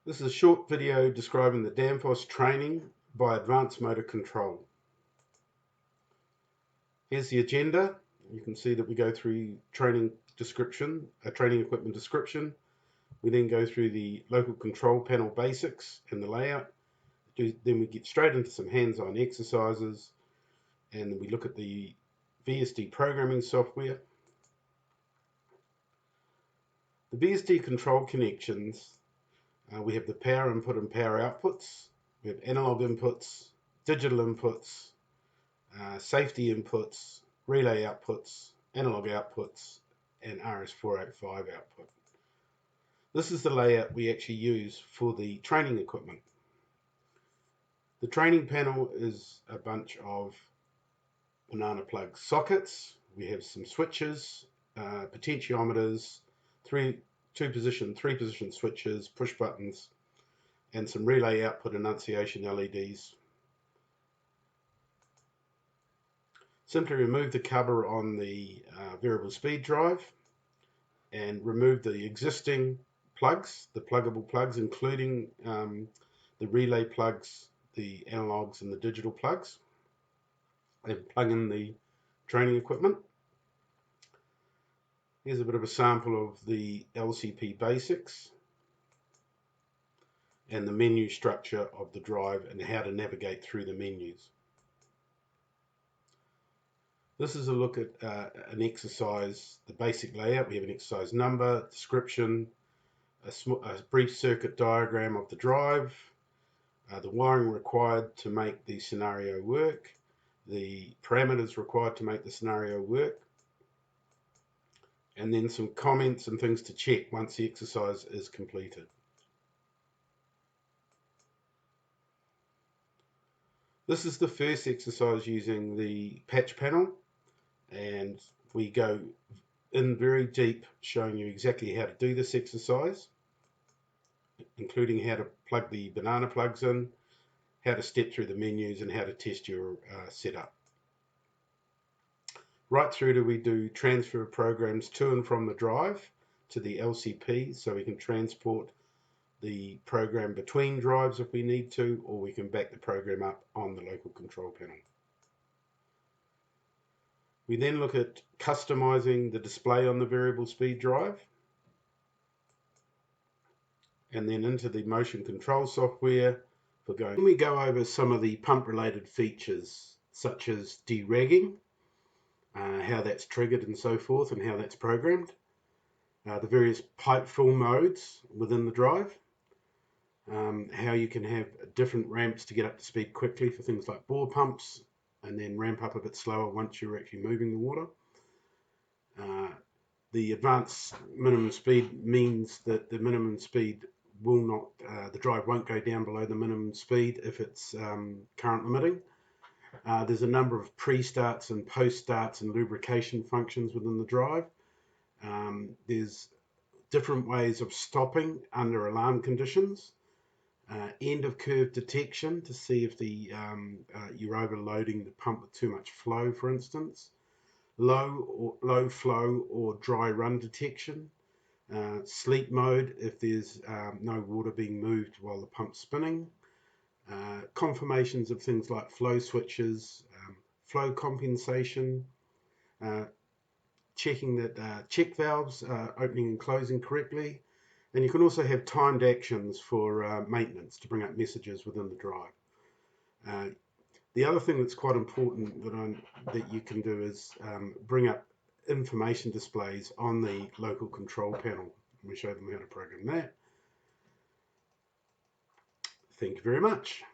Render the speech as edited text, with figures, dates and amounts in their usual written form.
This is a short video describing the Danfoss training by Advanced Motor Control. Here's the agenda. You can see that we go through training equipment description. We then go through the local control panel basics and the layout. Then we get straight into some hands-on exercises, and then we look at the VSD programming software. The VSD control connections, we have the power input and power outputs. We have analog inputs, digital inputs, safety inputs, relay outputs, analog outputs, and RS485 output. This is the layout we actually use for the training equipment. The training panel is a bunch of banana plug sockets. We have some switches, potentiometers, three position switches, push buttons, and some relay output annunciation LEDs. Simply remove the cover on the variable speed drive and remove the existing plugs, the pluggable plugs, including the relay plugs, the analogs and the digital plugs, and plug in the training equipment. Here's a bit of a sample of the LCP basics and the menu structure of the drive and how to navigate through the menus. This is a look at an exercise, the basic layout. We have an exercise number, description, a brief circuit diagram of the drive, the wiring required to make the scenario work, the parameters required to make the scenario work, and then some comments and things to check once the exercise is completed. This is the first exercise using the patch panel, and we go in very deep showing you exactly how to do this exercise, including how to plug the banana plugs in, how to step through the menus, and how to test your setup. Right through to we do transfer of programs to and from the drive to the LCP, so we can transport the program between drives if we need to, or we can back the program up on the local control panel. We then look at customizing the display on the variable speed drive, and then into the motion control software for going. We go over some of the pump related features such as deragging, how that's triggered and so forth, and how that's programmed, the various pipe fill modes within the drive, how you can have different ramps to get up to speed quickly for things like bore pumps, and then ramp up a bit slower once you're actually moving the water. The advanced minimum speed means that the minimum speed will not, the drive won't go down below the minimum speed if it's current limiting. There's a number of pre-starts and post-starts and lubrication functions within the drive. There's different ways of stopping under alarm conditions. End of curve detection to see if you're overloading the pump with too much flow, for instance. Low flow or dry run detection. Sleep mode if there's no water being moved while the pump's spinning. Confirmations of things like flow switches, flow compensation, checking that check valves are opening and closing correctly, and you can also have timed actions for maintenance to bring up messages within the drive. The other thing that's quite important that you can do is bring up information displays on the local control panel. Let me show them how to program that. Thank you very much.